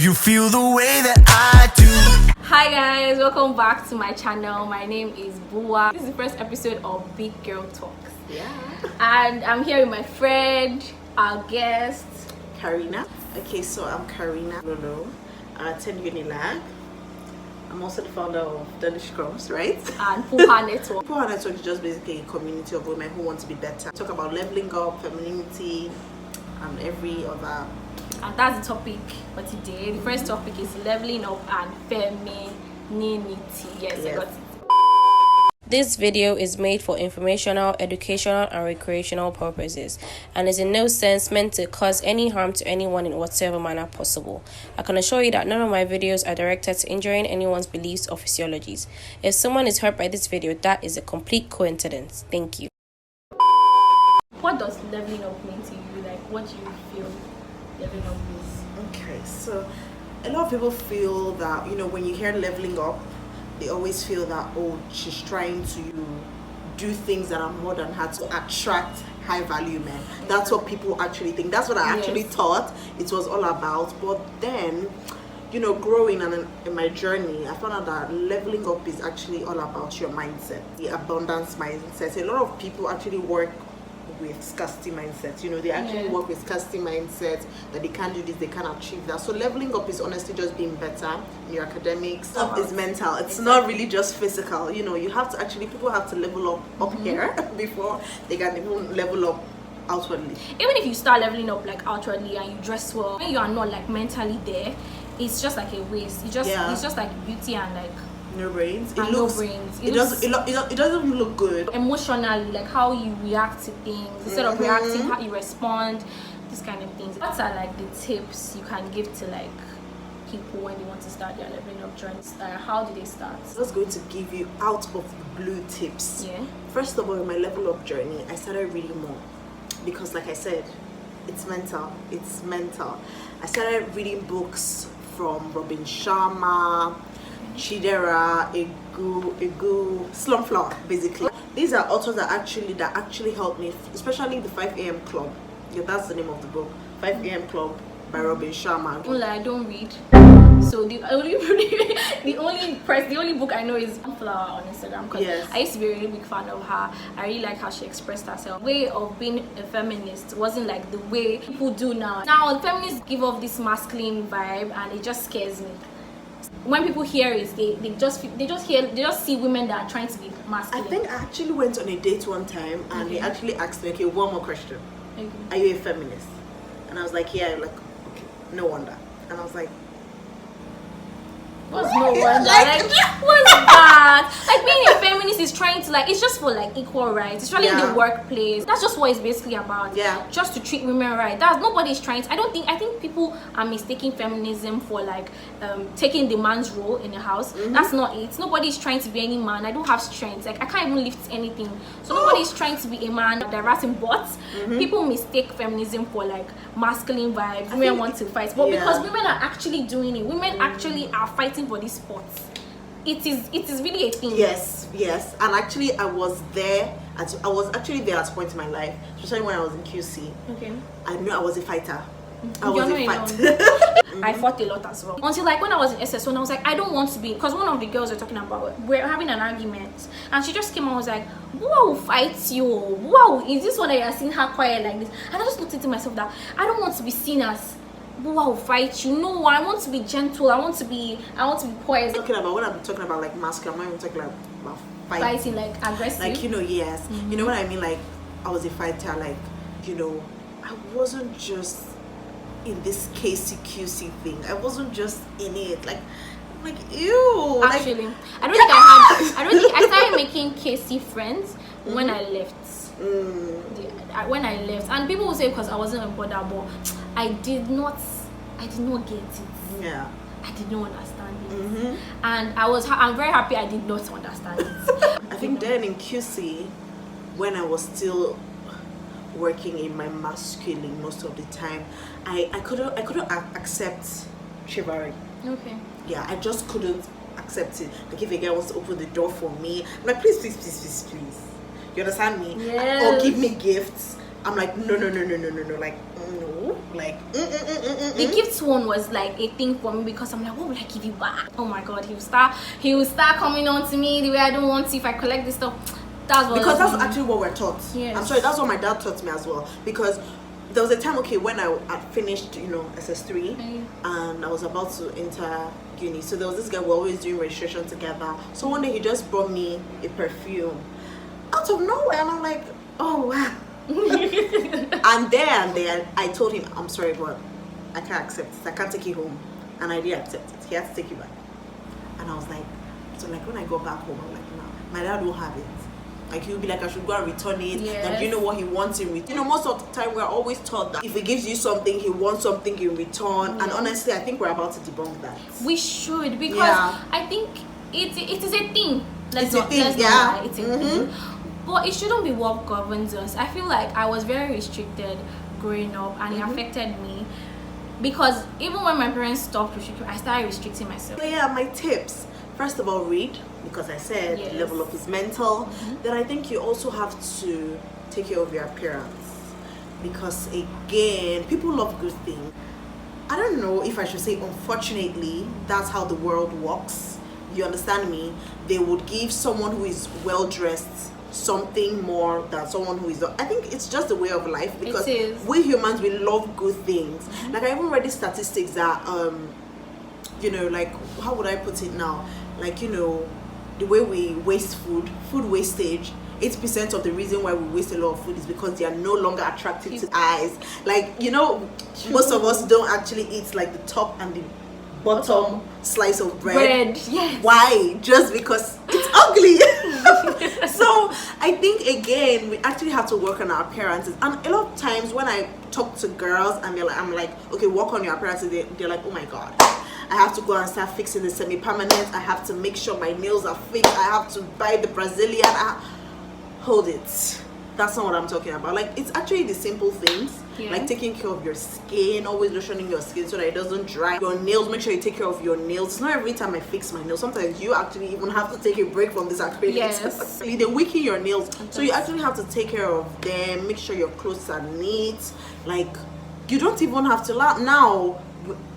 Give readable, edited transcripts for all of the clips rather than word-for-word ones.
You feel the way that I do. Hi guys, welcome back to my channel. My name is Bua. This is the first episode of Big Girl Talks. Yeah. And I'm here with my friend, our guest, Karina. Okay, so I'm Karina Ololo. I attend Unilag. I'm also the founder of delichcrumbs, right? and Pullhernetwork. Pullhernetwork is just basically a community of women who want to be better. Talk about leveling up, femininity, and every other. And that's the topic for today. The first topic is leveling up and femininity. Yes, I got it. This video is made for informational, educational, and recreational purposes and is in no sense meant to cause any harm to anyone in whatever manner possible. I can assure you that none of my videos are directed to injuring anyone's beliefs or physiologies. If someone is hurt by this video, that is a complete coincidence. Thank you. What does leveling up mean to you? Like, what do you feel leveling up is? Okay, so a lot of people feel that, when you hear leveling up, they always feel that, oh, she's trying to do things that are more than her to attract high value men. That's what people actually think. That's what I actually thought it was all about. But then, growing and in my journey, I found out that leveling up is actually all about your mindset, the abundance mindset. A lot of people actually work with scarcity mindsets. They actually work with scarcity mindset that they can't do this, they can't achieve that. So leveling up is honestly just being better in your academics. It's mental. It's not really just physical. You have to actually, people have to level up here before they can even level up outwardly. Even if you start leveling up like outwardly and you dress well, when you are not like mentally there, it's just like a waste. It's just like beauty and like no brains. It doesn't look good. Emotionally, like how you react to things instead of reacting, how you respond, these kind of things. What are like the tips you can give to like people when they want to start their leveling up journey? How do they start? I was going to give you out of the blue tips. Yeah. First of all, in my level up journey, I started reading more because, like I said, it's mental. I started reading books from Robin Sharma, Chidera, Egu, Slumflower, basically. These are authors that actually helped me, especially the 5 a.m. Club. Yeah, that's the name of the book. 5 a.m. Club by Robin Sharma. I don't read. So the only book I know is Slumflower on Instagram, because I used to be a really big fan of her. I really like how she expressed herself. Way of being a feminist wasn't like the way people do now. Now the feminists give off this masculine vibe and it just scares me. When people hear it, they just see women that are trying to be masculine. I think I actually went on a date one time and they actually asked me, okay, one more question. Are you a feminist? And I was like, yeah. Like, okay, no wonder. And I was like, what's no wonder? Like, what's that? Like, being a feminist is trying to, like, it's just for like equal rights, especially in the workplace. That's just what it's basically about. Yeah. Just to treat women right. Nobody's trying to. I think people are mistaking feminism for like taking the man's role in the house. That's not it. Nobody's trying to be any man. I don't have strength. Like, I can't even lift anything. So nobody's trying to be a man. They're ratting bots. People mistake feminism for like masculine vibes. Women want to fight, but because women are actually doing it, women actually are fighting for these sports. It is really a thing. Yes. And actually I was actually there at a point in my life, especially when I was in QC. Okay. I knew I was a fighter. I was a fighter. I fought a lot as well. Until like when I was in SS1, I was like, I don't want to be, because one of the girls we're talking about, we're having an argument, and she just came and was like, Bua will fight you. Wow, is this one that you're seeing her quiet like this? And I just looked into myself that I don't want to be seen as Bua will fight you. No, I want to be gentle. I want to be poised. When I'm talking about like masculine, I'm not even talking about fighting like aggressive. Like, yes. You know what I mean? Like, I was a fighter. Like, I wasn't just in this KCQC thing. I wasn't just in it. Like ew. Actually, I don't think I started making KC friends when I left. When I left, and people will say because I wasn't a border, but I did not get it. Yeah, I did not understand it, and I'm very happy I did not understand it. I think then in QC, when I was still working in my masculine most of the time, I couldn't accept chivalry. Okay. Yeah, I just couldn't accept it. Like if a guy wants to open the door for me, I'm like, please. You understand me? Yes. Or give me gifts. I'm like, no. Like, no. Like, the gifts one was like a thing for me because I'm like, what will I give you back? Oh my god, he will start coming on to me the way I don't want to if I collect this stuff. Because that's actually what we're taught. Yes. I'm sorry, that's what my dad taught me as well. Because there was a time, okay, when I had finished, SS3 and I was about to enter uni. So there was this guy, we're always doing registration together. So one day he just brought me a perfume out of nowhere, and I'm like, oh wow. and then I told him, I'm sorry, but I can't accept it. I can't take it home. And I didn't accept it. He had to take it back. And I was like, so like when I go back home, I'm like, no, my dad won't have it. Like he'll be like, I should go and return it. Yes. Like, you know what he wants in return. Most of the time we're always taught that if he gives you something, he wants something in return. And honestly, I think we're about to debunk that. We should, because I think it is a thing. Let's not lie, it's a thing. But it shouldn't be what governs us. I feel like I was very restricted growing up, and it affected me because even when my parents stopped restricting, I started restricting myself. So yeah, my tips. First of all, read, because I said the level up is mental. Then I think you also have to take care of your appearance, because again, people love good things. I don't know if I should say unfortunately, that's how the world works. You understand me? They would give someone who is well dressed something more than someone who is not. I think it's just the way of life, because we humans, we love good things. Like I even read the statistics that like, how would I put it now, like, the way we waste food wastage, 80% of the reason why we waste a lot of food is because they are no longer attractive to eyes. Like, most of us don't actually eat like the top and the bottom slice of bread. Yes. Why? Just because it's ugly. So I think again, we actually have to work on our appearances. And a lot of times when I talk to girls and I'm like, okay, work on your appearances, they're like, oh my god, I have to go and start fixing the semi-permanent. I have to make sure my nails are fixed. I have to buy the Brazilian. Hold it. That's not what I'm talking about. Like, it's actually the simple things. Like taking care of your skin, always lotioning your skin so that it doesn't dry. Your nails, make sure you take care of your nails. It's not every time I fix my nails. Sometimes you actually even have to take a break from this acrylic. Yes. They weaken your nails. So you actually have to take care of them. Make sure your clothes are neat. Like, you don't even have to laugh. Now,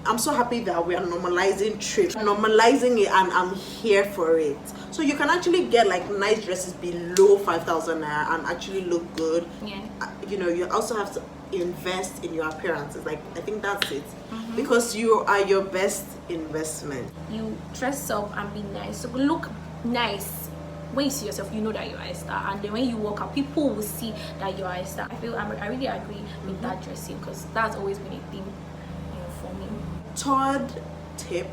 I'm so happy that we are normalizing trips, normalizing it, and I'm here for it. So you can actually get like nice dresses below 5,000 naira and actually look good. You also have to invest in your appearances. Like, I think that's it, because you are your best investment. You dress up and be nice, so look nice. When you see yourself, you know that you are a star, and then when you walk out, people will see that you are a star. I really agree with that dressing, because that's always been a thing for me. Third tip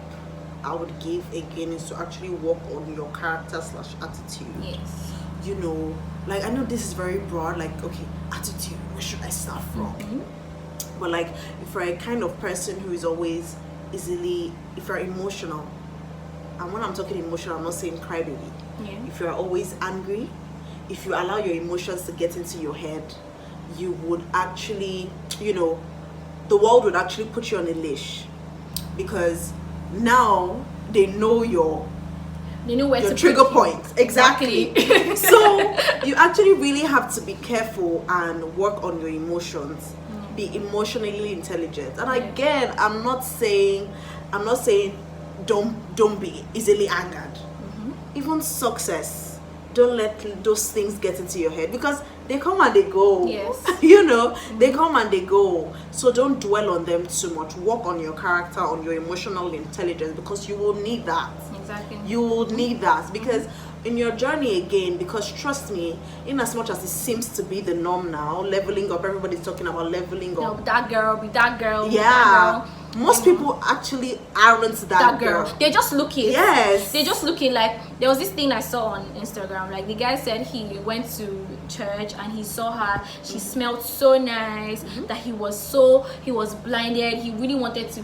I would give again is to actually work on your character / attitude. Yes. Like, I know this is very broad, like, okay, attitude, where should I start from? But like, if you're a kind of person who is always if you're emotional, and when I'm talking emotional, I'm not saying crybaby. If you're always angry, if you allow your emotions to get into your head, you would actually, the world would actually put you on a leash, because now they know your trigger point. Exactly. So you actually really have to be careful and work on your emotions. Be emotionally intelligent. And again, I'm not saying don't be easily angered. Even success, don't let those things get into your head, because they come and they go. Yes. They come and they go. So don't dwell on them too much. Work on your character, on your emotional intelligence, because you will need that. Exactly. You will need that, because in your journey again, because trust me, in as much as it seems to be the norm now, leveling up, everybody's talking about leveling up. No, that girl, be that girl. Yeah. Be that girl. Most people actually aren't that girl. They're just looking. Yes. They're just looking. Like, there was this thing I saw on Instagram. Like, the guy said he went to church and he saw her. She smelled so nice that he was blinded. He really wanted to,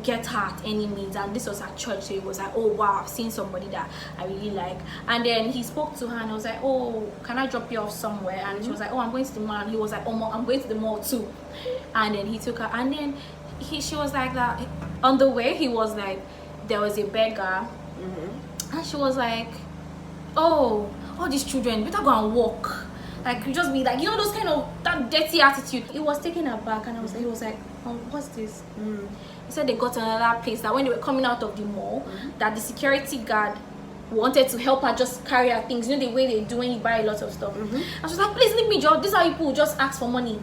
get her at any means. And this was at church. So he was like, oh wow, I've seen somebody that I really like. And then he spoke to her and I was like, oh, can I drop you off somewhere? And she was like, oh, I'm going to the mall. And he was like, oh, I'm going to the mall too. And then he took her. And then she was like that. On the way, he was like, there was a beggar. And she was like, oh, all these children, better go and walk. Like, you just be like, those kind of, that dirty attitude. It was taking her back, and he was like, what's this? He said they got to another place, that when they were coming out of the mall, that the security guard wanted to help her just carry her things, you know, the way they do when you buy a lot of stuff. And she was like, please leave me, Joe. These are people who just ask for money.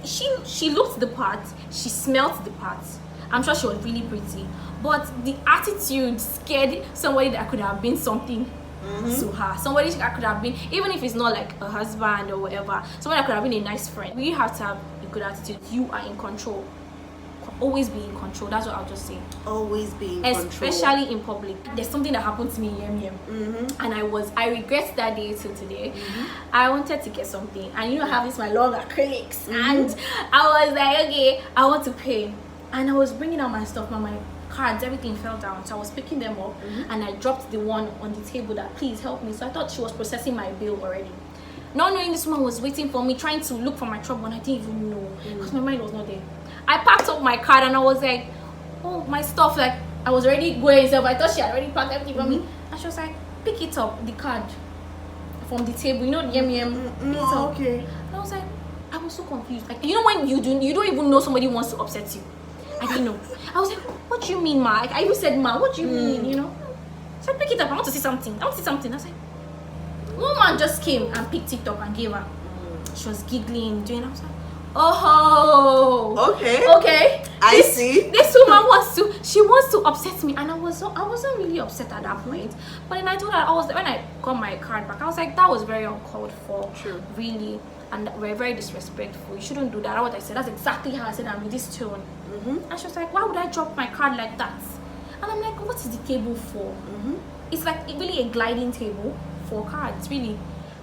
She looked the part, she smelt the part. I'm sure she was really pretty, but the attitude scared somebody that could have been something to her. Somebody that could have been, even if it's not like a husband or whatever, somebody that could have been a nice friend. You have to have a good attitude. You are in control. Always be in control. That's what I'll just say. Always be in control. Especially in public. There's something that happened to me in Yem, and I regret that day till today. I wanted to get something, and you know, I have this my long acrylics, and I was like, okay, I want to pay, and I was bringing out my stuff, but my cards, everything fell down, so I was picking them up, and I dropped the one on the table that, please help me. So I thought she was processing my bill already, not knowing this woman was waiting for me, trying to look for my trouble, and I didn't even know because my mind was not there. I packed up my card and I was like, oh, my stuff, like I was already going, so I thought she had already packed everything for me, and she was like, pick it up, the card from the table, you know, the pick it up. Okay. And I was like, I was so confused. Like, you know, when you don't even know somebody wants to upset you. I didn't know. I was like, what do you mean, ma? Like, I even said, ma, what do you mean, you know? So I pick it up, I want to see something. I was like, one man just came and picked it up and gave her. She was giggling, doing, I was like, oh, okay. I see. This woman wants to upset me, and I wasn't really upset at that point. But then I told her, when I got my card back, I was like, that was very uncalled for. True. Really, and we're very disrespectful. You shouldn't do that. That's what I said. That's exactly how I said, I'm with this tone. And she was like, why would I drop my card like that? And I'm like, what is the table for? It's like really a gliding table for cards, really.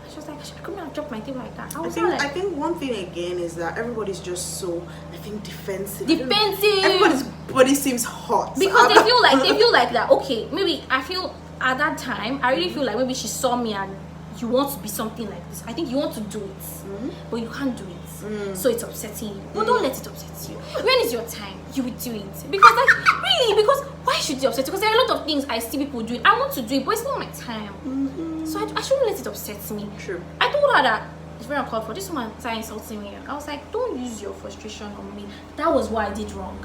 She was like, I should come and drop my table like that. I think one thing again is that everybody's just so, I think, defensive. Everybody's body seems hot because they feel like that. Okay, maybe I feel at that time I really feel like maybe she saw me and you want to be something like this. I think you want to do it, but you can't do it, so it's upsetting you. But don't let it upset you. When is your time? You will do it, because like really, because why should it upset you? Because there are a lot of things I see people doing. I want to do it, but it's not my time. So I shouldn't let it upset me. True. I told her that it's very uncalled for. This woman started insulting me. I was like, don't use your frustration on me. That was what I did wrong.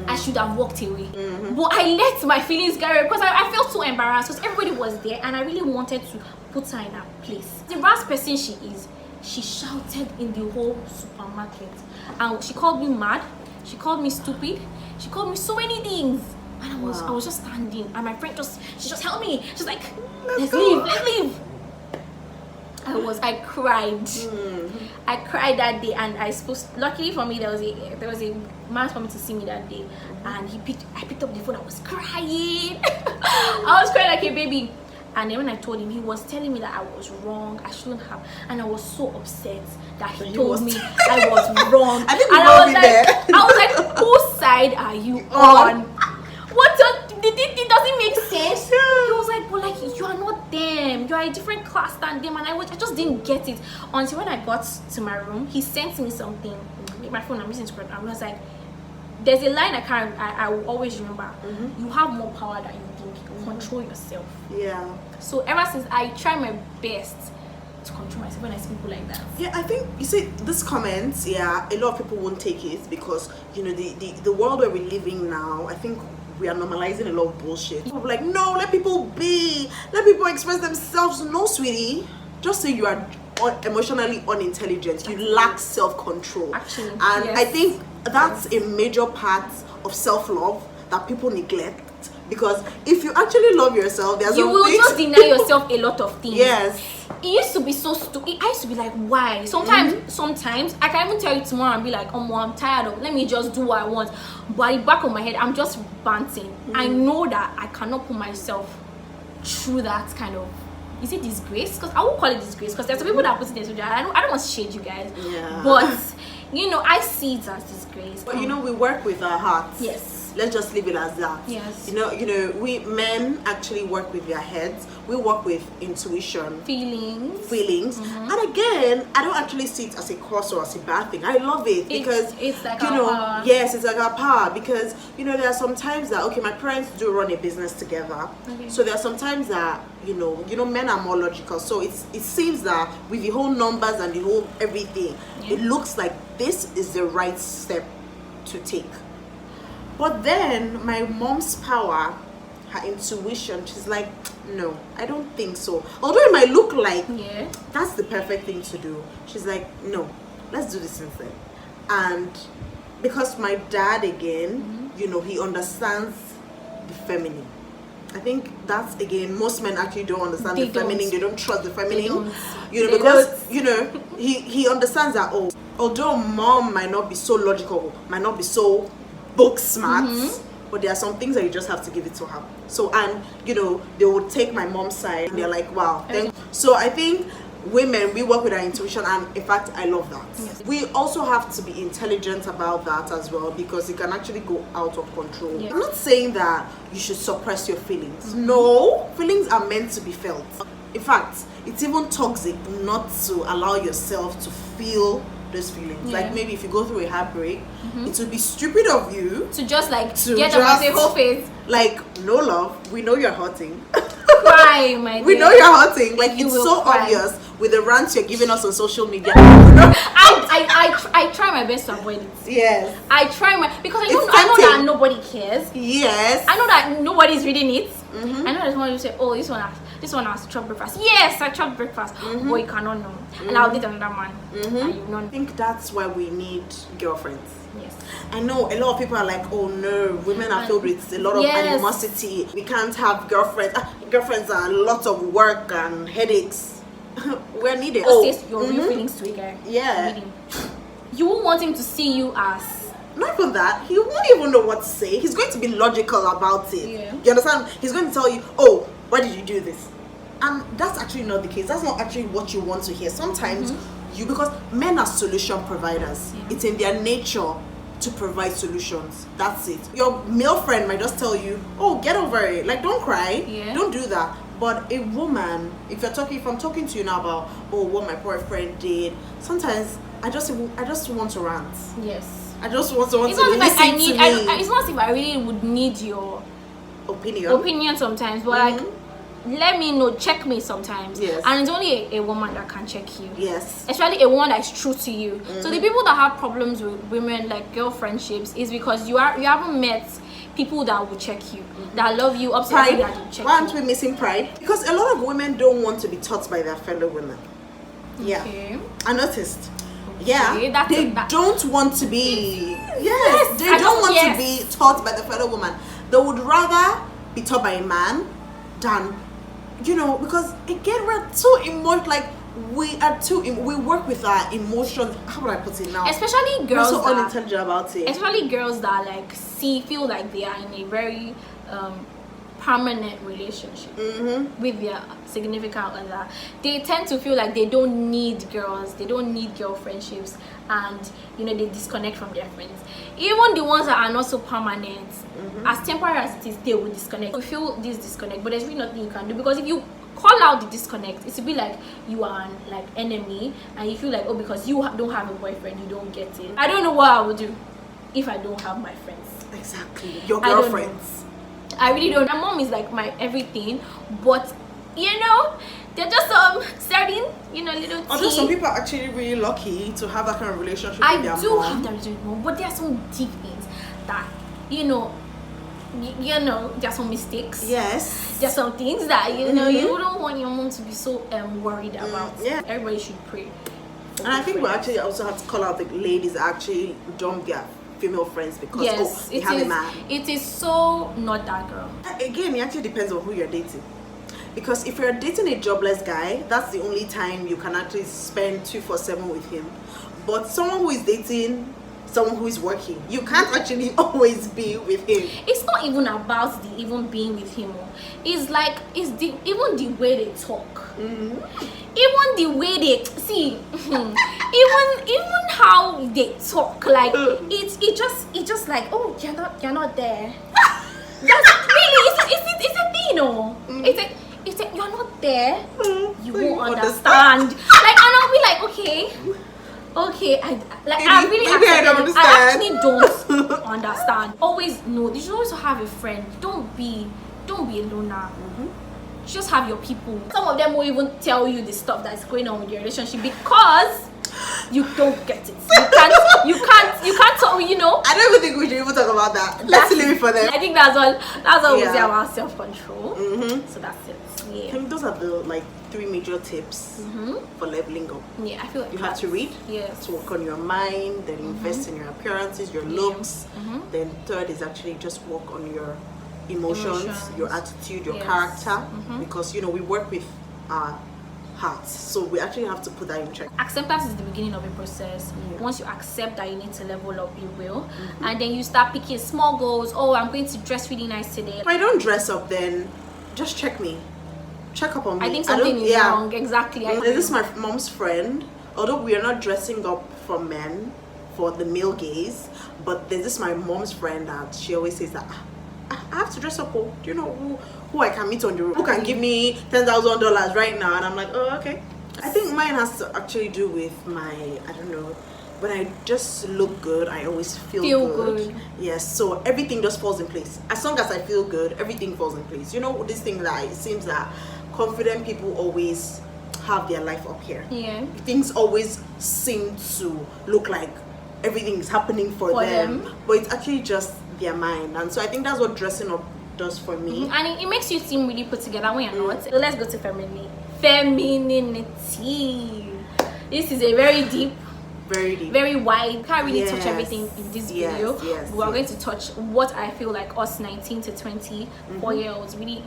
I should have walked away. But I let my feelings carry because I felt so embarrassed because everybody was there and I really wanted to put her in her place. The rash person she is, she shouted in the whole supermarket. And she called me mad. She called me stupid. She called me so many things. And I was just standing, and my friend she just helped me. She's like, let's leave. I cried. I cried that day, and luckily for me, there was a man for me to see me that day, and I picked up the phone. I was crying. I was crying like a baby. And then when I told him, he was telling me that I was wrong, I shouldn't have, and I was so upset that he told me I was wrong. I think I was like, whose side are you on? It doesn't make sense. He was like, well, like, you are not them. You are a different class than them. And I just didn't get it until when I got to my room. He sent me something. My phone, I'm using script. I was like, there's a line I will always remember. You have more power than you think. Control yourself. Yeah. So ever since, I try my best to control myself when I see people like that. Yeah, I think, you see, this comment, a lot of people won't take it because, you know, the world where we're living now, I think we are normalizing a lot of bullshit. People are like, no, let people be, let people express themselves. No, sweetie, just say you are emotionally unintelligent. You lack self-control. Actually, and yes. I think that's a major part of self-love that people neglect. Because if you actually love yourself, you will just deny yourself a lot of things. Yes. It used to be so stupid. I used to be like, why? Sometimes I can even tell you tomorrow and be like, oh, I'm tired of, let me just do what I want. But in the back of my head, I'm just banting. I know that I cannot put myself through that kind of, is it disgrace? Because I won't call it disgrace because there's some people that put it in. I don't want to shade you guys. Yeah. But you know, I see it as disgrace. But you know, we work with our hearts. Yes. Let's just leave it as that. Yes. You know, we men actually work with their heads. We work with intuition, feelings. And again, I don't actually see it as a curse or as a bad thing. I love it because it's like you our know, power. yes, it's like our power because you know there are some times that my parents do run a business together. Okay. So there are some times that you know men are more logical. So it seems that with the whole numbers and the whole everything, it looks like this is the right step to take. But then my mom's power, her intuition, she's like, no, I don't think so. Although it might look like that's the perfect thing to do, she's like, no, let's do this instead. And because my dad, again, you know, he understands the feminine. I think that's, again, most men actually don't understand the feminine. They don't trust the feminine, you know, because you know, he understands that, oh, although mom might not be so logical, might not be so book smart, but there are some things that you just have to give it to her. So, and you know, they will take my mom's side and they're like, wow. So I think women, we work with our intuition, and in fact I love that. Yes. We also have to be intelligent about that as well, because it can actually go out of control. I'm not saying that you should suppress your feelings. No, feelings are meant to be felt. In fact, it's even toxic not to allow yourself to feel those feelings. Like maybe if you go through a heartbreak, it would be stupid of you to just like get up and say whole face like, no love, we know you're hurting. Cry, my dear. We know you're hurting. Like, it's so obvious with the rants you're giving us on social media. I try my best to avoid it. Yes. I try my, because I know that nobody cares. Yes. I know that nobody's reading it. I know there's one who say, oh, this one has chopped breakfast. Yes, I chopped breakfast. But you cannot know. And I'll date another man. And you know. I think that's why we need girlfriends. Yes. I know a lot of people are like, oh no, women are filled with a lot of animosity. We can't have girlfriends. Girlfriends are a lot of work and headaches. We're needed. Just say your real feelings to a guy. Yeah. You won't want him to see you as. Not even that, he won't even know what to say. He's going to be logical about it. You understand? He's going to tell you, oh, why did you do this? And that's actually not the case. That's not actually what you want to hear. Sometimes because men are solution providers. It's in their nature to provide solutions. That's it. Your male friend might just tell you, oh, get over it. Like, don't cry. Don't do that. But a woman, if I'm talking to you now about, oh, what my boyfriend did, sometimes I just want to rant. Yes. I just want someone to listen like I need, to me. It's not as if I really would need your opinion sometimes, but like, let me know, check me sometimes. Yes. And it's only a woman that can check you. Yes. Especially a woman that's true to you. So the people that have problems with women, like girl friendships, is because you haven't met people that will check you, that love you, upside that will check Why aren't we missing pride? Because a lot of women don't want to be taught by their fellow women. Yeah. I noticed. Yeah, they don't want to be. Yes, they don't want to be taught by the fellow woman. They would rather be taught by a man than, you know, because again we're too emotional. Like we work with our emotions. How would I put it now? Especially girls. We're so unintelligent about it. Especially girls that like feel like they are in a very permanent relationship with their significant other. They tend to feel like they don't need girls, they don't need girl friendships, and you know, they disconnect from their friends. Even the ones that are not so permanent, as temporary as it is, they will disconnect. You feel this disconnect, but there's really nothing you can do, because if you call out the disconnect, it will be like you are an like enemy, and you feel like, oh, because you don't have a boyfriend, you don't get it. I don't know what I would do if I don't have my friends. Exactly, your girlfriends. I really don't. My mom is like my everything, but you know, they're just certain, you know, little tea. Although some people are actually really lucky to have that kind of relationship with their mom. I do have that relationship with mom, but there are some deep things that, you know, there are some mistakes. Yes. There are some things that, you know, you don't want your mom to be so worried about. Yeah. Everybody should pray. And I think we actually also have to call out the ladies that actually don't get female friends because they have a man. It is so not that girl. Again, it actually depends on who you're dating. Because if you're dating a jobless guy, that's the only time you can actually spend 24/7 with him. But someone who is dating someone who is working, you can't actually always be with him. It's not even about the even being with him. It's like even the way they talk. Even the way they see, even how they talk, like it just like, oh, you're not there. That's really it's a thing, you know. It's a you're not there. You won't understand. Like, and I'll be like, okay, I really actually don't understand. Always know. You should always have a friend. Don't be a loner. Just have your people. Some of them will even tell you the stuff that's going on with your relationship because You don't get it. You can't talk, you know. I don't even think we should even talk about that. Let's leave it for them. I think that's all we say about self-control. So that's it. I think those are the like 3 major tips for leveling up. Yeah, I feel like you have to read. Yes. To work on your mind, then invest in your appearances, your looks. Then third is actually just work on your emotions. Your attitude, your character. Because you know we work with our hearts, so we actually have to put that in check. Acceptance is the beginning of a process. Once you accept that you need to level up, you will. And then you start picking small goals. Oh, I'm going to dress really nice today. If I don't dress up, then just check me. Check up on me. I think something is wrong. Exactly. This is my mom's friend. Although we are not dressing up for men, for the male gaze, but there's this my mom's friend that she always says that I have to dress up. Oh, do you know who I can meet on the road? Who can give me $10,000 right now? And I'm like, oh, okay. I think mine has to actually do with my, I don't know, when I just look good, I always feel good. Yes, so everything just falls in place. As long as I feel good, everything falls in place. You know, this thing that it seems that confident people always have their life up here. Yeah. Things always seem to look like everything is happening for them, but it's actually just their mind. And so I think that's what dressing up does for me. And it makes you seem really put together when you're not. So let's go to femininity. This is a very deep, very wide. Can't really touch everything in this video. But we're going to touch what I feel like us 19 to 24-year-olds really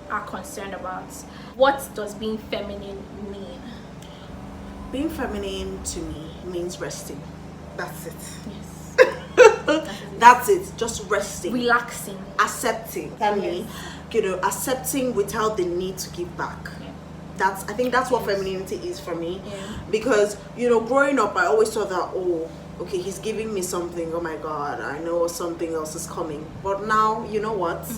are concerned about. What does being feminine mean? Being feminine to me means resting. That's it. Yes. That's it. Just resting, relaxing, accepting. You know, accepting without the need to give back. I think that's what femininity is for me. Because you know, growing up I always thought that, oh, okay, he's giving me something, oh my god, I know something else is coming. But now, you know what,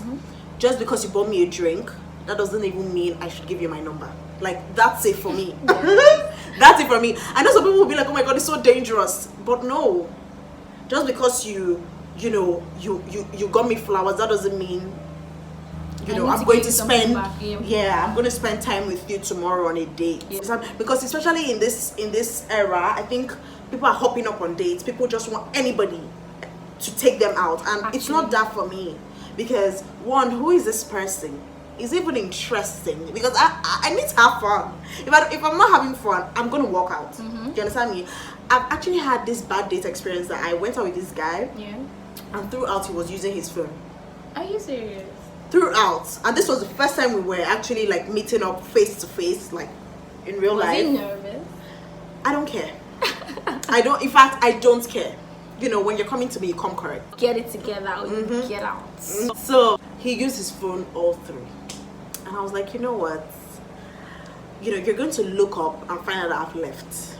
just because you bought me a drink, that doesn't even mean I should give you my number. Like, that's it for me. That's it for me. I know some people will be like, oh my god, it's so dangerous. But no, just because you got me flowers, that doesn't mean I'm going to spend I'm going to spend time with you tomorrow on a date. Because especially in this era, I think people are hopping up on dates. People just want anybody to take them out, and it's not that for me. Because one, who is this person? Is even interesting? Because I need to have fun. If I'm not having fun, I'm gonna walk out. Do you understand me? I've actually had this bad date experience that I went out with this guy, and throughout he was using his phone. Are you serious? Throughout, and this was the first time we were actually like meeting up face to face, like in real life. Was he nervous? I don't care. In fact, I don't care. You know, when you're coming to me, you come correct. Get it together or you get out. So he used his phone all through. And I was like, you know what? You know, you're going to look up and find out that I've left.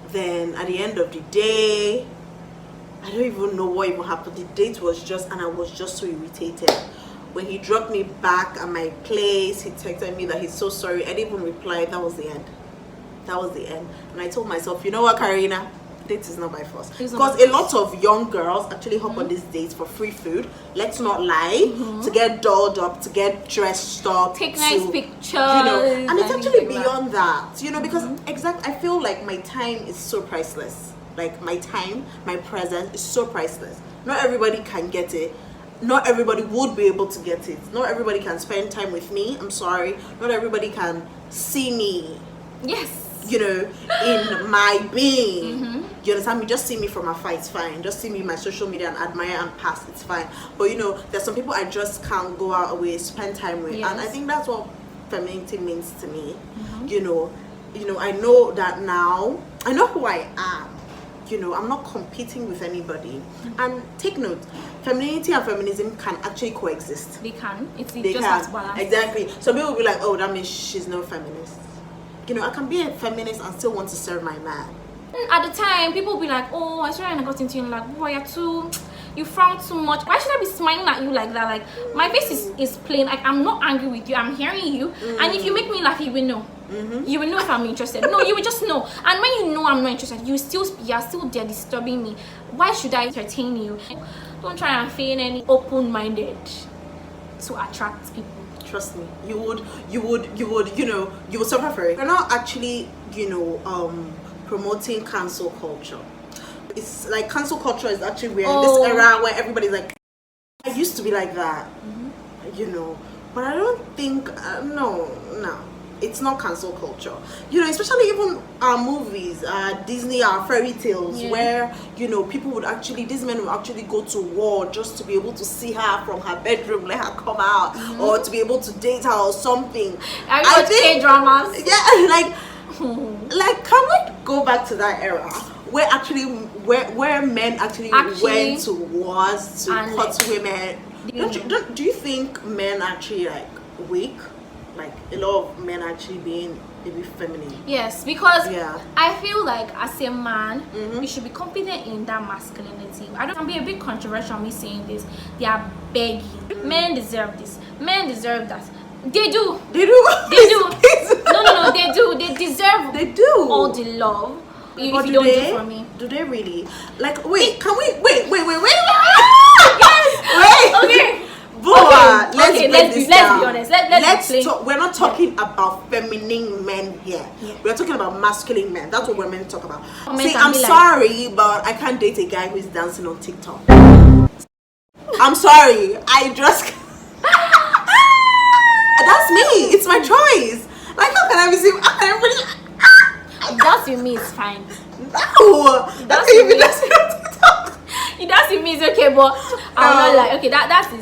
Then at the end of the day, I don't even know what even happened. The date was just, and I was just so irritated. When he dropped me back at my place, he texted me that he's so sorry. I didn't even reply. That was the end. That was the end. And I told myself, you know what, Karina? Date is not by force. Because a lot of young girls actually hop on these dates for free food. Let's not lie. To get dolled up, to get dressed up, take nice pictures. You know, and it's actually beyond that. You know, because I feel like my time is so priceless. Like my time, my presence is so priceless. Not everybody can get it. Not everybody would be able to get it. Not everybody can spend time with me. I'm sorry. Not everybody can see me. Yes. You know, in my being. You understand me? Just see me from afar, it's fine. Just see me in my social media and admire and pass, it's fine. But you know, there's some people I just can't go out with, spend time with. And I think that's what femininity means to me. You know, I know that now. I know who I am. You know, I'm not competing with anybody. And take note, femininity and feminism can actually coexist. They can. They just have to balance. Exactly. Some people will be like, oh, that means she's no feminist. You know, I can be a feminist and still want to serve my man. At the time, people will be like, oh, I swear I got into you, and like, boy, you frown too much. Why should I be smiling at you like that? Like, my face is plain. Like, I'm not angry with you. I'm hearing you. And if you make me laugh, you will know. You will know if I'm interested. No, you will just know. And when you know I'm not interested, you're still there disturbing me. Why should I entertain you? Don't try and feign any open-minded to attract people. Trust me, you would suffer for it. You're not actually, promoting cancel culture. It's like cancel culture is actually we're in this era where everybody's like, I used to be like that, you know, but I don't think no, it's not cancel culture, you know, especially even our movies, Disney, our fairy tales, where, you know, people would actually, these men would actually go to war just to be able to see her from her bedroom, let her come out, or to be able to date her or something. I think dramas. Like can we go back to that era where actually where men actually went to wars to cut women? Do you think men actually like weak? Like a lot of men actually being a bit feminine? Yes, because I feel like as a man, you should be confident in that masculinity. I don't be a bit controversial me saying this. They are begging. Men deserve this. Men deserve that. They do. They do. They do. No, they do. They deserve. They do all the love. If but you don't do for me, do they really? Like, wait, can we wait? Yes. Okay. Boa, let's be honest. Let's talk. We're not talking about feminine men here. We're talking about masculine men. That's what we're meant to talk about. See, I'm sorry, but I can't date a guy who's dancing on TikTok. I'm sorry. I just that's me. It's my choice. Like, how can I be seen? How can I really? That's with me. It's fine. No, that's even that's TikTok. It does with me is okay, but I'm not like okay. That is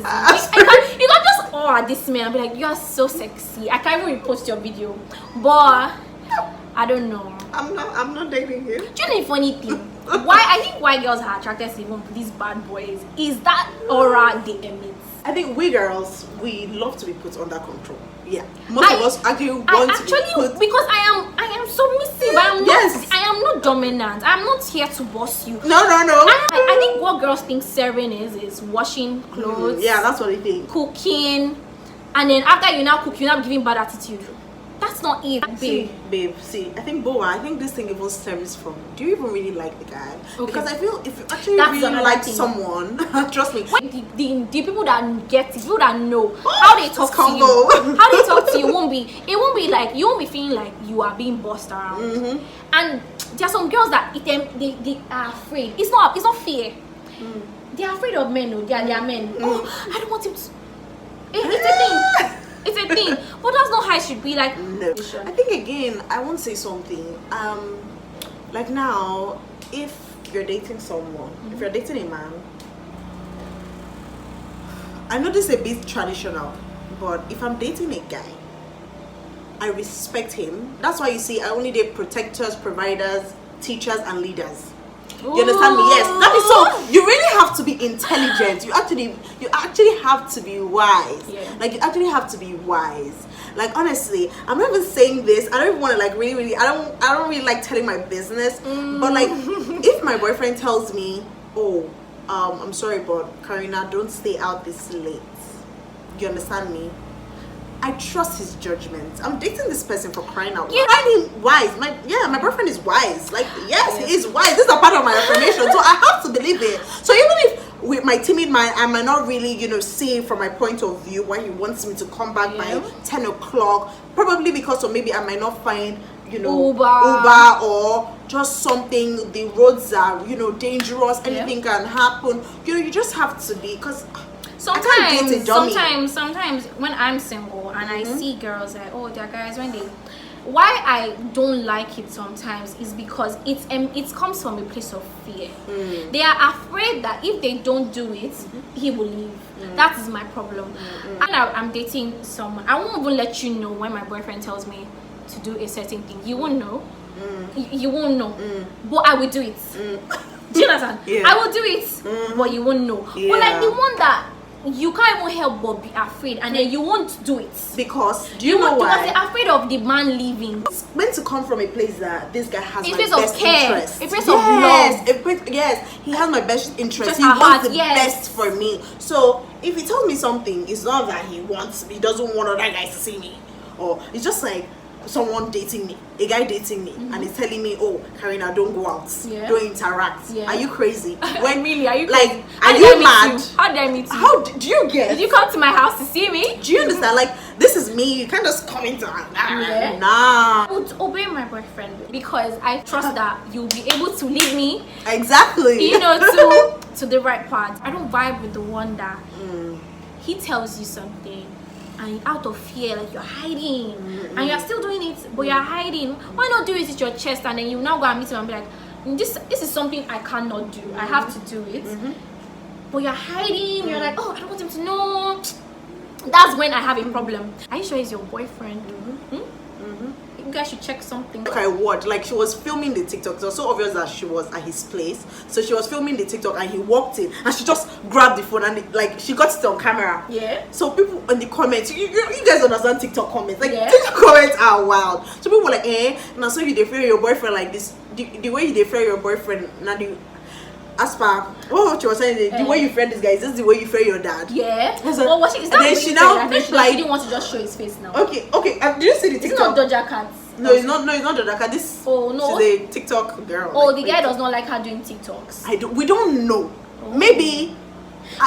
you can't just at this man and be like, you are so sexy. I can't even repost your video, but I don't know. I'm not dating you. Do you know the funny thing? Why girls are attracted to even these bad boys is that aura they emit. I think we girls, we love to be put under control. Yeah, most of us actually want to be put, because I am submissive. I am not dominant. I am not here to boss you. No. I think what girls think serving is washing clothes. Yeah, that's what they think. Cooking, and then after you now cook, you now giving bad attitude. That's not it, babe. See, I think Boa, I think this thing even stems from, do you even really like the guy? Okay. Because I feel if you actually really like someone, trust me. The people that get it, people that know how they talk to you, how they talk to you won't be like, you won't be feeling like you are being bossed around. And there are some girls that they are afraid. It's not fear. They are afraid of men. They are men. Oh, I don't want him to. It's a thing. It's a thing, but that's not how it should be. Like, no. I think again, I want to say something. Like now, if you're dating someone, if you're dating a man, I know this is a bit traditional, but if I'm dating a guy, I respect him. That's why you see, I only date protectors, providers, teachers, and leaders. You understand me? Yes. That is so. You really have to be intelligent. You actually have to be wise. Yeah. Like, you actually have to be wise. Like, honestly, I'm not even saying this. I don't even want to like really. I don't really like telling my business. But like, if my boyfriend tells me, "Oh, I'm sorry, but Karina, don't stay out this late." You understand me? I trust his judgment. I'm dating this person for crying out loud. I find him wise. My boyfriend is wise. Like, yes, he is wise. This is a part of my affirmation, so I have to believe it. So even if with my timid mind, I might not really, see from my point of view why he wants me to come back by 10 o'clock, probably because or maybe I might not find, Uber or just something. The roads are, dangerous. Anything can happen. You just have to be, because sometimes when I'm single and I see girls like, oh, they're guys when they, why I don't like it sometimes is because it comes from a place of fear. They are afraid that if they don't do it, he will leave. That is my problem. And I'm dating someone, I won't even let you know when my boyfriend tells me to do a certain thing. You won't know. You won't know. But I will do it. Do you understand? I will do it, but you won't know. But like the one that you can't even help but be afraid, and then you won't do it because you know why? Because they're afraid of the man leaving. It's meant to come from a place that this guy has my best interest. A place of love. Yes, he has my best interest. He wants the best for me. So if he tells me something, it's not that he doesn't want other guys to see me, or it's just like, someone dating me, a guy dating me, and he's telling me, "Oh, Karina, don't go out, don't interact." Are you crazy? When really, are you like, are you mad? How did I meet you? How do you get? Did you come to my house to see me? Do you understand? Like, this is me. You can't just come into nah. I would obey my boyfriend because I trust that you'll be able to lead me exactly. You know, to the right path. I don't vibe with the one that he tells you something and out of fear, like you're hiding, and you're still doing it, but you're hiding. Why not do it with your chest, and then you now go and meet him and be like, this is something I cannot do. I have to do it. But you're hiding. You're like, oh, I don't want him to know. That's when I have a problem. Are you sure he's your boyfriend? You guys should check something. Okay, what? Like, she was filming the TikTok. It was so obvious that she was at his place. So she was filming the TikTok, and he walked in, and she just grabbed the phone, and like she got it on camera. So people in the comments, you guys understand TikTok comments? Like TikTok comments are wild. So people were like, now so you defer your boyfriend like this? The way you defer your boyfriend now as per what she was saying, the way you friend this guy, is this the way you friend your dad? Well, what is that? Then she now like, she didn't want to just show his face now. Okay. Did you see the TikTok? It's not Doja Cat. No, it's not Doja Cat. This she's a TikTok girl. Oh, like, the guy does not like her doing TikToks. We don't know. Maybe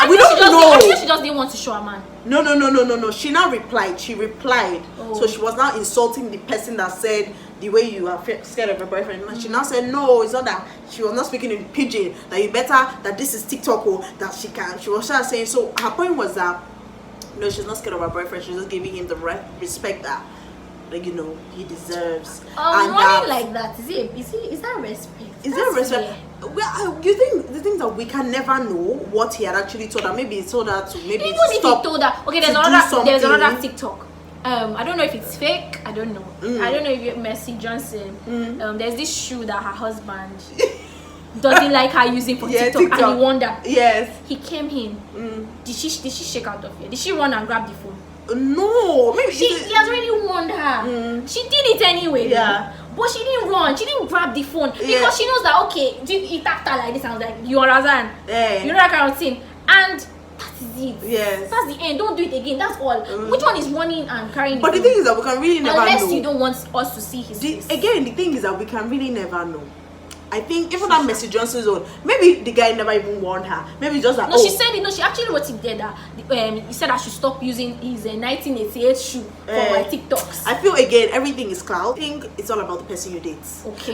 we don't know. I think she just didn't want to show her man. No. She now replied. So she was now insulting the person that said the way you are scared of your boyfriend. And she now said, no, it's not that. She was not speaking in pidgin, that you better, that this is TikTok, or that she can. She was just saying, so her point was that no, she's not scared of her boyfriend. She's just giving him the respect that, like, you know, he deserves. And running like that, is that respect? Is there respect? Well, you think the thing that we can never know what he had actually told her. Maybe he told her to maybe even if he told her, okay, there's another TikTok. I don't know if it's fake. I don't know. I don't know if you're Mercy Johnson. There's this shoe that her husband doesn't like her using for TikTok, and he wonder. He came in. Did she shake out of fear? Did she run and grab the phone? No, maybe he has already warned her. She did it anyway. But she didn't run. She didn't grab the phone because she knows that he tapped her like this and was like, you understand? You know that kind of thing. And that is it. That's the end. Don't do it again. That's all. Which one is running and carrying? But the thing is that we can really never know. Unless you don't want us to see his face. Again, the thing is that we can really never know. I think even that Mercy Johnson's own, maybe the guy never even warned her. Maybe just like, she said it. No, she actually wrote it there that he said I should stop using his 1988 shoe for my TikToks. I feel again everything is cloud. I think it's all about the person you date.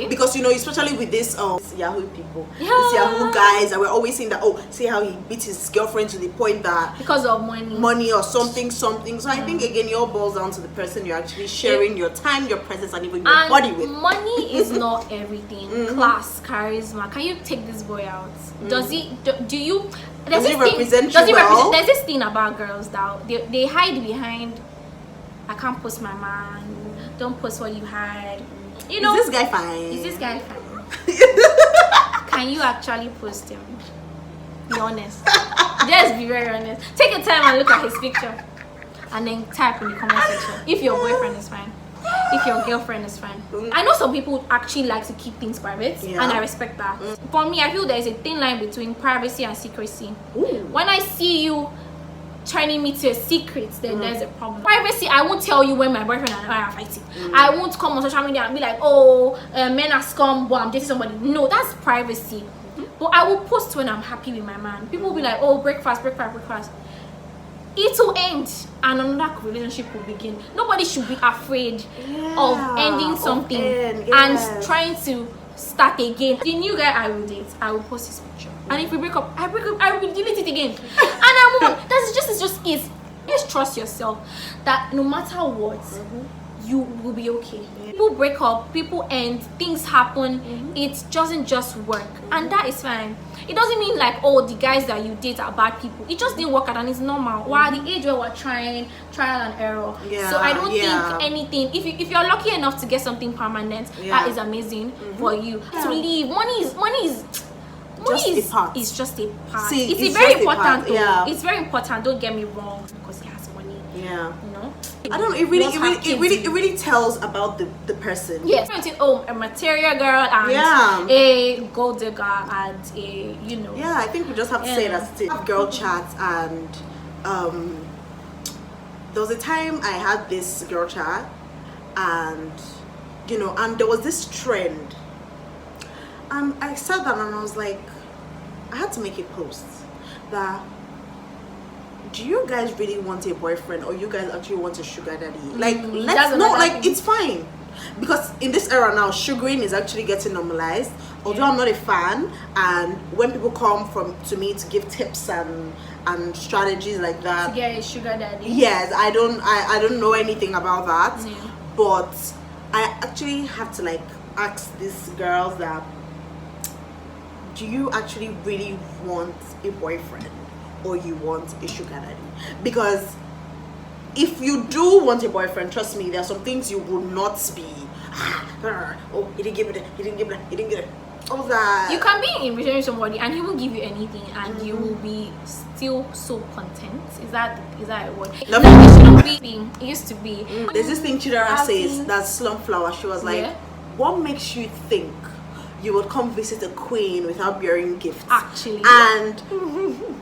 Because you know, especially with this Yahoo people, these Yahoo guys, and we're always saying that see how he beat his girlfriend to the point that because of money or something. So I think again it all boils down to the person you're actually sharing your time, your presence, and even your body with. Money is not everything. Class, charisma. Can you take this boy out? Does he? Do you? Does he represent you well? There's this thing about girls that they hide behind. I can't post my man. Don't post what you hide. You know. Is this guy fine? Can you actually post him? Be honest. Just be very honest. Take your time and look at his picture, and then type in the comment section if your boyfriend is fine. If your girlfriend is fine. I know some people actually like to keep things private, and I respect that. For me, I feel there is a thin line between privacy and secrecy. When I see you turning me to a secret, then there's a problem. Privacy, I won't tell you when my boyfriend and I are fighting. I won't come on social media and be like, men are scum, but I'm dating somebody. No, that's privacy. But I will post when I'm happy with my man. People will be like, breakfast. It will end and another relationship will begin. Nobody should be afraid of ending something and trying to start again. The new guy I will date, I will post his picture, and if we break up, I will delete it again, and I won't. It's just it. Just trust yourself that no matter what, you will be okay. People break up, people end, things happen. It doesn't just work, and that is fine. It doesn't mean like the guys that you date are bad people. It just didn't work out, and it's normal. We're at the age where we're trying trial and error. So I don't think anything. If you're lucky enough to get something permanent, that is amazing for you. To leave, money is just a part. It's just a part. See, it's very important. It's very important. Don't get me wrong, because he has money. You know. I don't know. It really tells about the person. Yes. A material girl and a gold digger and a Yeah, I think we just have to say it as it is. Girl chat, and there was a time I had this girl chat, and you know, and there was this trend, and I said that and I was like, I had to make a post that, do you guys really want a boyfriend, or you guys actually want a sugar daddy? Like, let's not, like, it's fine, because in this era now, sugaring is actually getting normalized. Although I'm not a fan, and when people come to me to give tips and strategies like that, to get a sugar daddy, yes, I don't know anything about that, but I actually have to like ask these girls that, do you actually really want a boyfriend, or you want a sugar daddy? Because if you do want a boyfriend, trust me, there are some things you will not be, oh, he didn't give it, he didn't give it, he didn't get it, all that. You can be in a relationship with somebody and he won't give you anything, and you will be still so content. Is that a word? No. Like, it shouldn't be. It used to be. There's this thing Chidera says, that slump flower. She was like, what makes you think you would come visit a queen without bearing gifts? Actually, and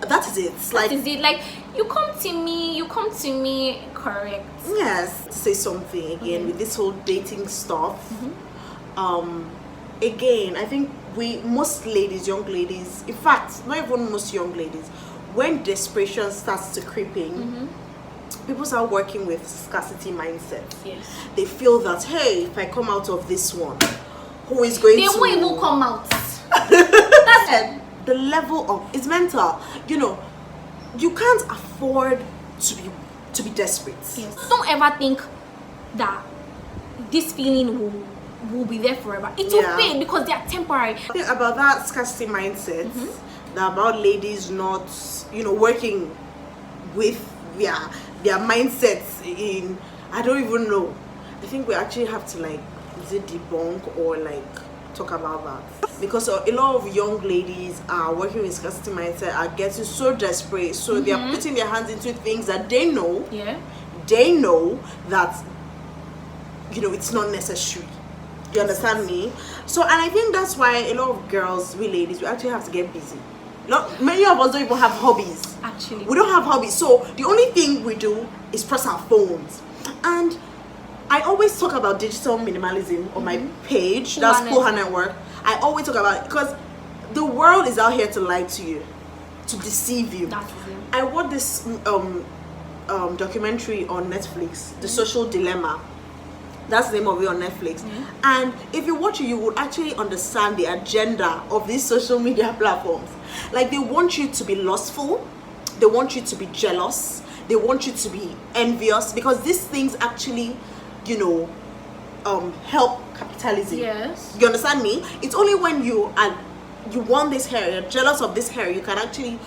that is it. Like, that is it. Like, you come to me, correct? Yes. To say something again with this whole dating stuff. Again, I think most ladies, young ladies, in fact, not even most young ladies, when desperation starts to creep in, people start working with scarcity mindset. Yes. They feel that, hey, if I come out of this one, who is going to... They won't even come out. That's it. The level of... It's mental. You know, you can't afford to be desperate. Yes. Don't ever think that this feeling will be there forever. It will fade because they are temporary. I think about that scarcity mindset, that about ladies not, you know, working with their mindsets in, I don't even know. I think we actually have to, like, is it debunk or like talk about that, because a lot of young ladies are working with scarcity mindset, are getting so desperate, so they are putting their hands into things that they know that, you know, it's not necessary. You understand me? So, and I think that's why a lot of girls, we ladies, we actually have to get busy. Many of us don't even have hobbies. Actually, we don't have hobbies, so the only thing we do is press our phones. And I always talk about digital minimalism on my page. That's Pullhernetwork. I always talk about it because the world is out here to lie to you, to deceive you. That's it. I watched this documentary on Netflix, The Social Dilemma. That's the name of it on Netflix. And if you watch it, you will actually understand the agenda of these social media platforms. Like, they want you to be lustful, they want you to be jealous, they want you to be envious, because these things actually, you know, help capitalism. Yes. You understand me? It's only when you want this hair, you're jealous of this hair, you can actually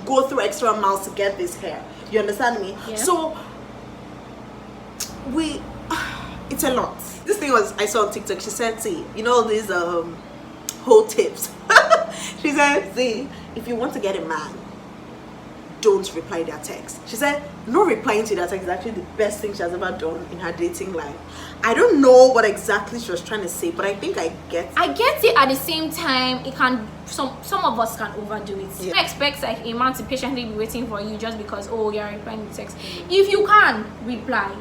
go through extra miles to get this hair. You understand me? Yeah. So it's a lot. This thing I saw on TikTok. She said, see, you know these whole tips. She said, see, if you want to get a man, don't reply their text. She said, not replying to their text is actually the best thing she has ever done in her dating life. I don't know what exactly she was trying to say, but I think I get it. At the same time, it can, some of us can overdo it. You expect like a man to patiently be waiting for you just because, oh, you're replying to text. If you can reply,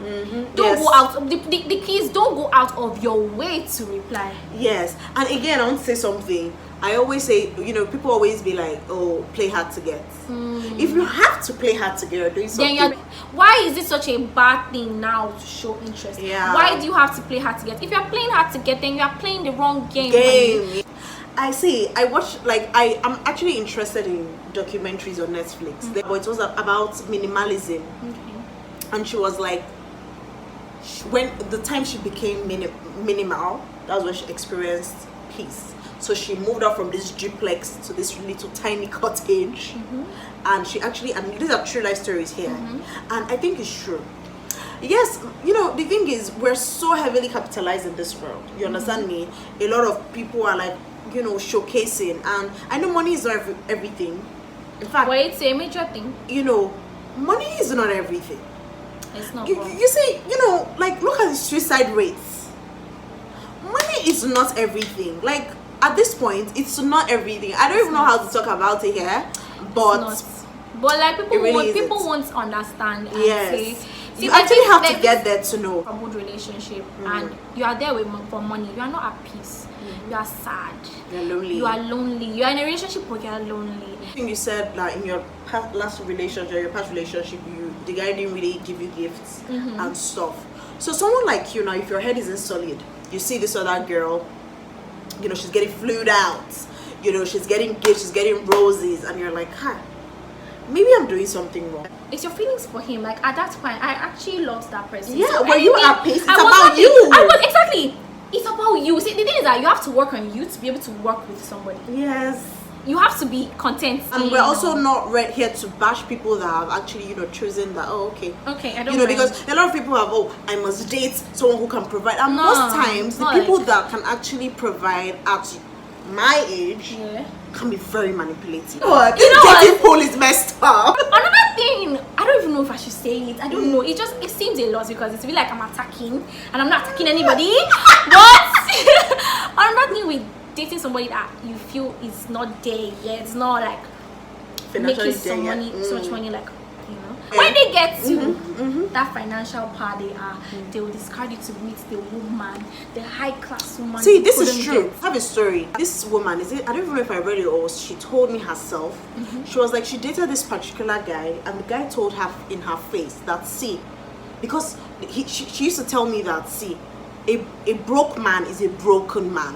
don't go out. The keys, don't go out of your way to reply. Yes. And again, I want to say something. I always say, you know, people always be like, oh, play hard to get. If you have to play hard to get, you're doing something. Then why is it such a bad thing now to show interest? Yeah. Why do you have to play hard to get? If you're playing hard to get, then you are playing the wrong game. I see. I watch, like, I'm actually interested in documentaries on Netflix. But it was about minimalism. And she was like, when the time she became minimal, that was when she experienced peace. So she moved out from this duplex to this little tiny cottage, and she actually, and these are true life stories here, and I think it's true. Yes, you know, the thing is, we're so heavily capitalized in this world. You understand me? A lot of people are like, you know, showcasing, and I know money is not everything. In fact, well, it's a major thing. You know, money is not everything. It's not. You see, you know, like, look at the suicide rates. Money is not everything. Like, at this point, it's not everything. I don't even know how to talk about it here, but like, people won't understand and say you actually have to get there to know. A good relationship, and you are there for money. You are not at peace. You are sad. You're lonely. You are lonely. You are in a relationship, but you are lonely. I think you said that in your last relationship, your past relationship, the guy didn't really give you gifts and stuff. So someone like you now, if your head isn't solid, you see this other girl, you know, she's getting flued out, you know, she's getting gifts, she's getting roses, and you're like, maybe I'm doing something wrong. It's your feelings for him. Like at that point, I actually loved that person. Yeah, so were you at peace? It's about happy. you. I was exactly. It's about you. See, the thing is that you have to work on you to be able to work with somebody. Yes. You have to be content. And we're also not here to bash people that have actually, you know, chosen that. Oh, okay. Okay, I don't. You know, because a lot of people have, I must date someone who can provide. And most times, the people that can actually provide at my age can be very manipulative. This dating pool is messed up. Another thing, I don't even know if I should say it. I don't know. It seems a lot because it's really like I'm attacking, and I'm not attacking anybody. But another thing with dating somebody that you feel is not there yet, it's not like making so much money, like, you know, when they get to that financial part, they will discard you to meet the woman, the high class woman. See, this is true. I have a story. This woman, I don't even know if I read it or she told me herself. She was like, she dated this particular guy, and the guy told her in her face that, see, because she used to tell me that, see, a broke man is a broken man.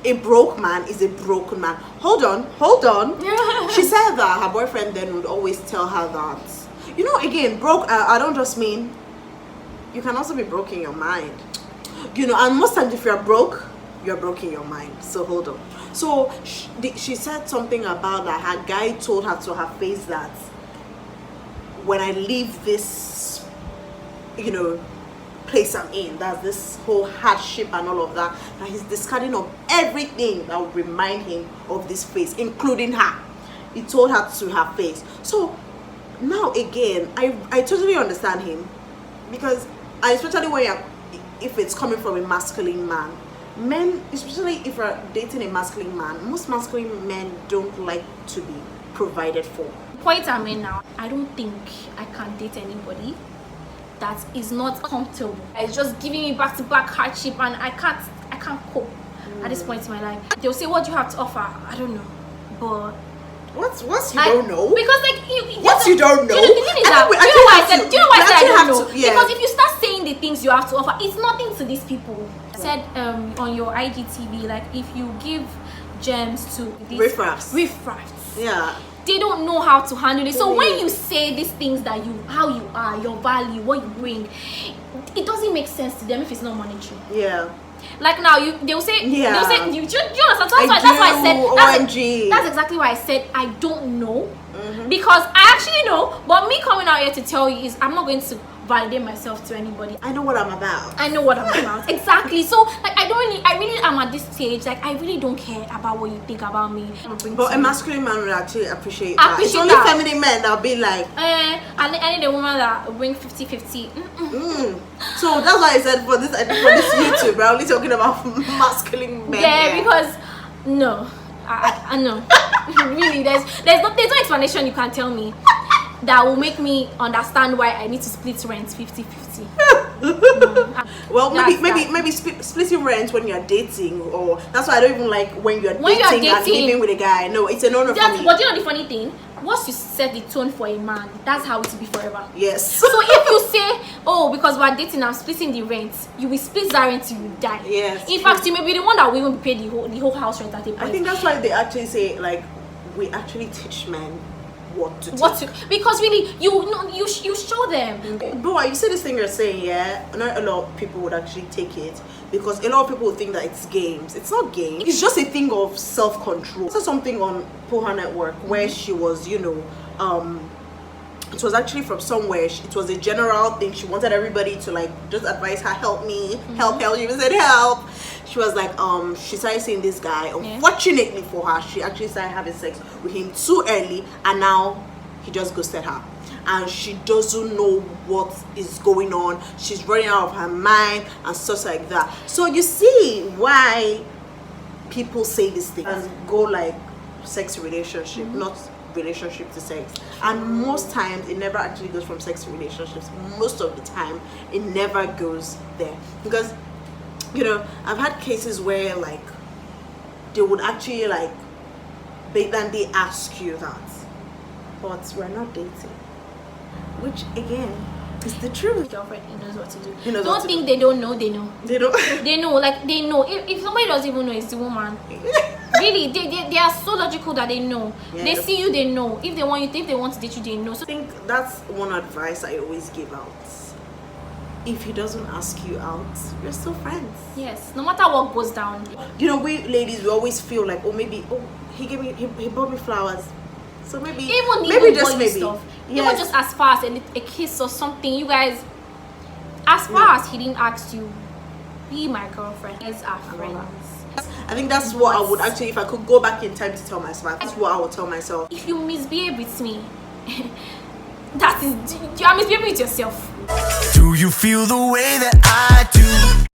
A broke man is a broken man. Hold on. She said that her boyfriend then would always tell her that, you know, again, broke, I don't just mean, you can also be broke in your mind, you know, and most times if you're broke in your mind. So hold on. So she said something about that her guy told her to her face that when I leave this, you know, place I'm in, that's this whole hardship and all of that he's discarding of everything that would remind him of this face, including her. He told her to her face. So now again, I totally understand him, because especially if it's coming from a masculine man. Men, especially if you're dating a masculine man, most masculine men don't like to be provided for. Point I'm in now, I don't think I can date anybody that is not comfortable. It's just giving me back-to-back hardship, and I can't cope at this point in my life. They'll say, what do you have to offer? I don't know, but what's you don't know? Because like you don't know? The thing is that, do you know why I said I don't know? Because if you start saying the things you have to offer, it's nothing to these people. I said on your IGTV, like, if you give gems to these riffraffs, yeah, they don't know how to handle it. So when you say these things that how you are, your value, what you bring, it doesn't make sense to them if it's not monetary. Yeah. Like now they'll say do you understand? That's why I said that's exactly why I said I don't know. Because I actually know, but me coming out here to tell you is I'm not going to validate myself to anybody. I know what I'm about. Exactly. So like I really am at this stage, like I really don't care about what you think about me. But a masculine man would actually appreciate that. It's only feminine men that'll be like, I need a woman that will bring 50-50. So that's why I said for this YouTube, we're only talking about masculine men. Yeah, because I know. Really, there's no explanation you can tell me that will make me understand why I need to split rent 50-50. Well, maybe splitting rent when you're dating, or that's why I don't even like when you're dating and living with a guy. No, it's a no-no for me. But you know the funny thing? Once you set the tone for a man, that's how it will be forever. Yes. So if you say, oh, because we're dating, I'm splitting the rent, you will split that rent till you die. Yes. In fact, you may be the one that will even pay the whole house rent at a point. I think that's why they actually say, like, we actually teach men what to do. Because really, you show them. But you see this thing you're saying, not a lot of people would actually take it, because a lot of people think that it's games. It's not games. It's just a thing of self-control. I saw something on Pullhernetwork where she was, it was actually from somewhere. It was a general thing. She wanted everybody to like just advise her, help me, help. She even said help. She was like, she started seeing this guy. Unfortunately for her, she actually started having sex with him too early, and now he just ghosted her. And she doesn't know what is going on. She's running out of her mind and stuff like that. So you see why people say these things and go like sex relationship, not relationship to sex, and most times it never actually goes from sex to relationships. Most of the time it never goes there, because you know, I've had cases where like they would actually like then they ask you that, but we're not dating, which again is the truth. Girlfriend, he knows what to do. He knows don't what to think do. they don't know. They know. They don't. They know. Like they know. If somebody doesn't even know, it's the woman. Really, they are so logical that they know. Yes. They see you, they know. If they want you, if they want to date you, they know. So I think that's one advice I always give out. If he doesn't ask you out, you're still friends. yes, no matter what goes down. You know, we ladies, we always feel like, oh, maybe, oh, he bought me flowers, so maybe just maybe stuff. Yes. Even just as far as a kiss or something, you guys, as far as he didn't ask you, be my girlfriend. As our friends. I think that's what I would actually, if I could go back in time to tell myself, that's what I would tell myself. If you misbehave with me, that is, you are misbehaving with yourself. Do you feel the way that I do?